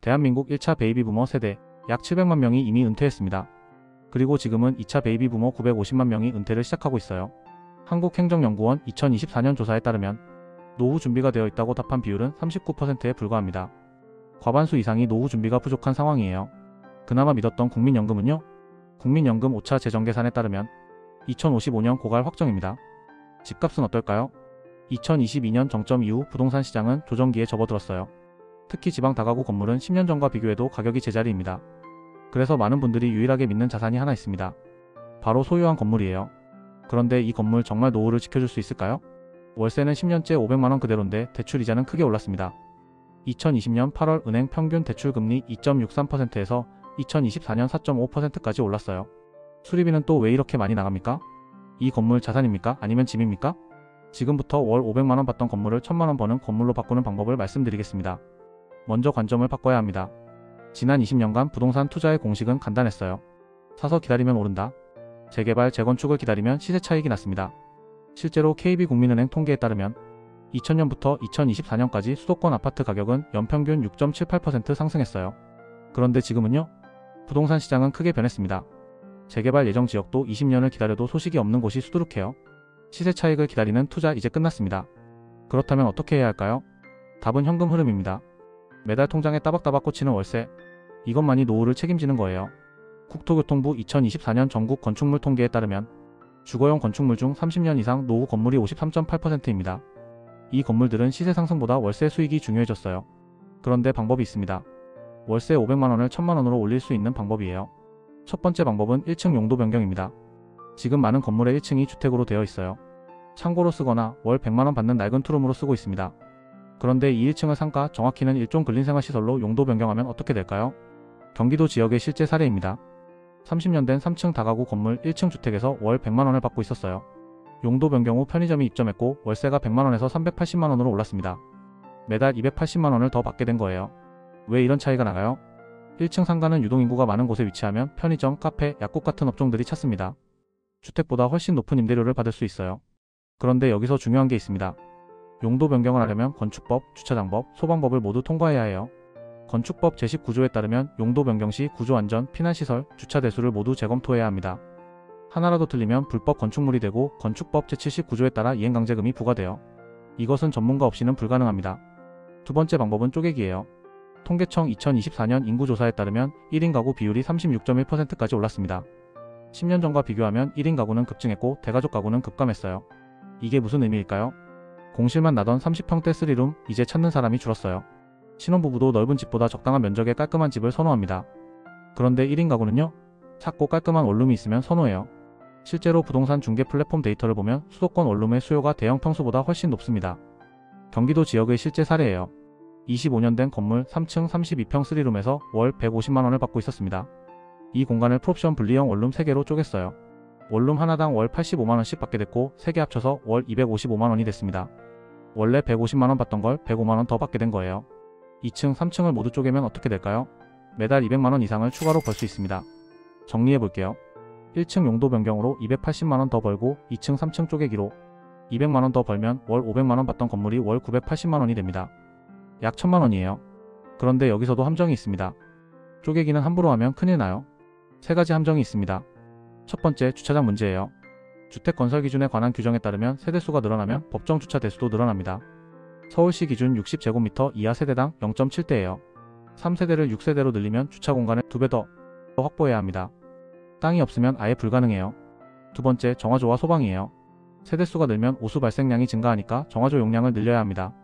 대한민국 1차 베이비부머 세대 약 700만 명이 이미 은퇴했습니다. 그리고 지금은 2차 베이비부머 950만 명이 은퇴를 시작하고 있어요. 한국행정연구원 2024년 조사에 따르면 노후 준비가 되어 있다고 답한 비율은 39%에 불과합니다. 과반수 이상이 노후 준비가 부족한 상황이에요. 그나마 믿었던 국민연금은요? 국민연금 5차 재정계산에 따르면 2055년 고갈 확정입니다. 집값은 어떨까요? 2022년 정점 이후 부동산 시장은 조정기에 접어들었어요. 특히 지방 다가구 건물은 10년 전과 비교해도 가격이 제자리입니다. 그래서 많은 분들이 유일하게 믿는 자산이 하나 있습니다. 바로 소유한 건물이에요. 그런데 이 건물 정말 노후를 지켜줄 수 있을까요? 월세는 10년째 500만원 그대로인데 대출 이자는 크게 올랐습니다. 2020년 8월 은행 평균 대출금리 2.63%에서 2024년 4.5%까지 올랐어요. 수리비는 또 왜 이렇게 많이 나갑니까? 이 건물 자산입니까? 아니면 짐입니까? 지금부터 월 500만원 받던 건물을 1000만원 버는 건물로 바꾸는 방법을 말씀드리겠습니다. 먼저 관점을 바꿔야 합니다. 지난 20년간 부동산 투자의 공식은 간단했어요. 사서 기다리면 오른다. 재개발, 재건축을 기다리면 시세 차익이 났습니다. 실제로 KB국민은행 통계에 따르면 2000년부터 2024년까지 수도권 아파트 가격은 연평균 6.78% 상승했어요. 그런데 지금은요? 부동산 시장은 크게 변했습니다. 재개발 예정 지역도 20년을 기다려도 소식이 없는 곳이 수두룩해요. 시세 차익을 기다리는 투자 이제 끝났습니다. 그렇다면 어떻게 해야 할까요? 답은 현금 흐름입니다. 매달 통장에 따박따박 꽂히는 월세. 이것만이 노후를 책임지는 거예요. 국토교통부 2024년 전국 건축물 통계에 따르면 주거용 건축물 중 30년 이상 노후 건물이 53.8%입니다. 이 건물들은 시세 상승보다 월세 수익이 중요해졌어요. 그런데 방법이 있습니다. 월세 500만원을 1000만원으로 올릴 수 있는 방법이에요. 첫 번째 방법은 1층 용도 변경입니다. 지금 많은 건물의 1층이 주택으로 되어 있어요. 창고로 쓰거나 월 100만원 받는 낡은 투룸으로 쓰고 있습니다. 그런데 이 1층을 상가, 정확히는 일종 근린생활시설로 용도 변경하면 어떻게 될까요? 경기도 지역의 실제 사례입니다. 30년 된 3층 다가구 건물 1층 주택에서 월 100만원을 받고 있었어요. 용도 변경 후 편의점이 입점했고 월세가 100만원에서 380만원으로 올랐습니다. 매달 280만원을 더 받게 된 거예요. 왜 이런 차이가 나가요? 1층 상가는 유동인구가 많은 곳에 위치하면 편의점, 카페, 약국 같은 업종들이 찾습니다. 주택보다 훨씬 높은 임대료를 받을 수 있어요. 그런데 여기서 중요한 게 있습니다. 용도 변경을 하려면 건축법, 주차장법, 소방법을 모두 통과해야 해요. 건축법 제19조에 따르면 용도 변경 시 구조안전, 피난시설, 주차 대수를 모두 재검토해야 합니다. 하나라도 틀리면 불법 건축물이 되고 건축법 제79조에 따라 이행강제금이 부과돼요. 이것은 전문가 없이는 불가능합니다. 두 번째 방법은 쪼개기예요. 통계청 2024년 인구조사에 따르면 1인 가구 비율이 36.1%까지 올랐습니다. 10년 전과 비교하면 1인 가구는 급증했고 대가족 가구는 급감했어요. 이게 무슨 의미일까요? 공실만 나던 30평대 3룸 이제 찾는 사람이 줄었어요. 신혼부부도 넓은 집보다 적당한 면적의 깔끔한 집을 선호합니다. 그런데 1인 가구는요? 작고 깔끔한 원룸이 있으면 선호해요. 실제로 부동산 중개 플랫폼 데이터를 보면 수도권 원룸의 수요가 대형 평수보다 훨씬 높습니다. 경기도 지역의 실제 사례예요. 25년 된 건물 3층 32평 3룸에서 월 150만원을 받고 있었습니다. 이 공간을 풀옵션 분리형 원룸 3개로 쪼갰어요. 원룸 하나당 월 85만원씩 받게 됐고 3개 합쳐서 월 255만원이 됐습니다. 원래 150만원 받던 걸 105만원 더 받게 된 거예요. 2층, 3층을 모두 쪼개면 어떻게 될까요? 매달 200만원 이상을 추가로 벌 수 있습니다. 정리해볼게요. 1층 용도 변경으로 280만원 더 벌고 2층, 3층 쪼개기로 200만원 더 벌면 월 500만원 받던 건물이 월 980만원이 됩니다. 약 1000만원이에요. 그런데 여기서도 함정이 있습니다. 쪼개기는 함부로 하면 큰일 나요. 세 가지 함정이 있습니다. 첫 번째, 주차장 문제예요. 주택 건설 기준에 관한 규정에 따르면 세대수가 늘어나면 법정 주차 대수도 늘어납니다. 서울시 기준 60제곱미터 이하 세대당 0.7대예요. 3세대를 6세대로 늘리면 주차 공간을 2배 더 확보해야 합니다. 땅이 없으면 아예 불가능해요. 두 번째, 정화조와 소방이에요. 세대수가 늘면 오수 발생량이 증가하니까 정화조 용량을 늘려야 합니다.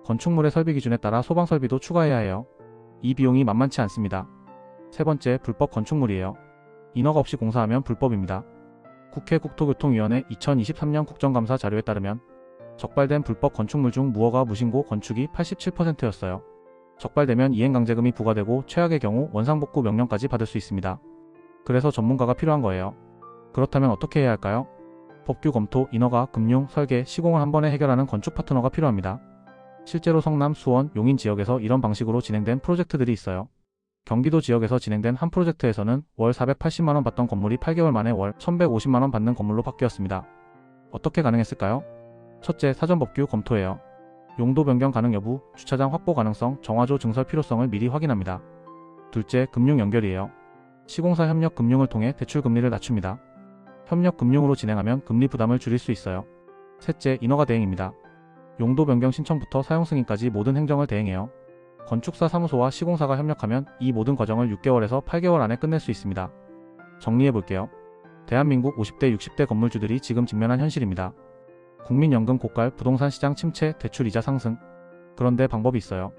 건축물의 설비 기준에 따라 소방 설비도 추가해야 해요. 이 비용이 만만치 않습니다. 세 번째, 불법 건축물이에요. 인허가 없이 공사하면 불법입니다. 국회 국토교통위원회 2023년 국정감사 자료에 따르면 적발된 불법 건축물 중 무허가 무신고 건축이 87%였어요. 적발되면 이행강제금이 부과되고 최악의 경우 원상복구 명령까지 받을 수 있습니다. 그래서 전문가가 필요한 거예요. 그렇다면 어떻게 해야 할까요? 법규 검토, 인허가, 금융, 설계, 시공을 한 번에 해결하는 건축 파트너가 필요합니다. 실제로 성남, 수원, 용인 지역에서 이런 방식으로 진행된 프로젝트들이 있어요. 경기도 지역에서 진행된 한 프로젝트에서는 월 480만원 받던 건물이 8개월 만에 월 1150만원 받는 건물로 바뀌었습니다. 어떻게 가능했을까요? 첫째, 사전법규 검토예요. 용도 변경 가능 여부, 주차장 확보 가능성, 정화조 증설 필요성을 미리 확인합니다. 둘째, 금융 연결이에요. 시공사 협력 금융을 통해 대출 금리를 낮춥니다. 협력 금융으로 진행하면 금리 부담을 줄일 수 있어요. 셋째, 인허가 대행입니다. 용도 변경 신청부터 사용 승인까지 모든 행정을 대행해요. 건축사 사무소와 시공사가 협력하면 이 모든 과정을 6개월에서 8개월 안에 끝낼 수 있습니다. 정리해볼게요. 대한민국 50대 60대 건물주들이 지금 직면한 현실입니다. 국민연금 고갈, 부동산 시장 침체, 대출 이자 상승. 그런데 방법이 있어요.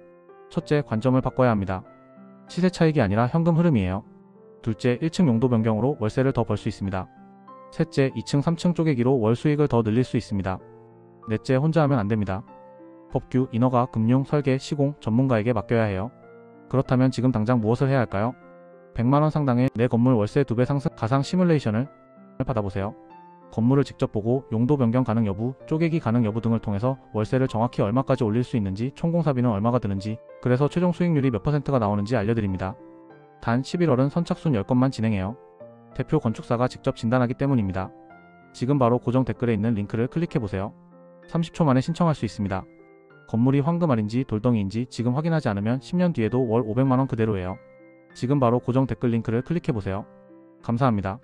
첫째, 관점을 바꿔야 합니다. 시세 차익이 아니라 현금 흐름이에요. 둘째, 1층 용도 변경으로 월세를 더 벌 수 있습니다. 셋째, 2층 3층 쪼개기로 월 수익을 더 늘릴 수 있습니다. 넷째, 혼자 하면 안됩니다. 법규, 인허가, 금융, 설계, 시공, 전문가에게 맡겨야 해요. 그렇다면 지금 당장 무엇을 해야 할까요? 100만원 상당의 내 건물 월세 2배 상승 가상 시뮬레이션을 받아보세요. 건물을 직접 보고 용도 변경 가능 여부, 쪼개기 가능 여부 등을 통해서 월세를 정확히 얼마까지 올릴 수 있는지, 총공사비는 얼마가 드는지, 그래서 최종 수익률이 몇 %가 나오는지 알려드립니다. 단 11월은 선착순 10건만 진행해요. 대표 건축사가 직접 진단하기 때문입니다. 지금 바로 고정 댓글에 있는 링크를 클릭해보세요. 30초 만에 신청할 수 있습니다. 건물이 황금알인지 돌덩이인지 지금 확인하지 않으면 10년 뒤에도 월 500만원 그대로예요. 지금 바로 고정 댓글 링크를 클릭해보세요. 감사합니다.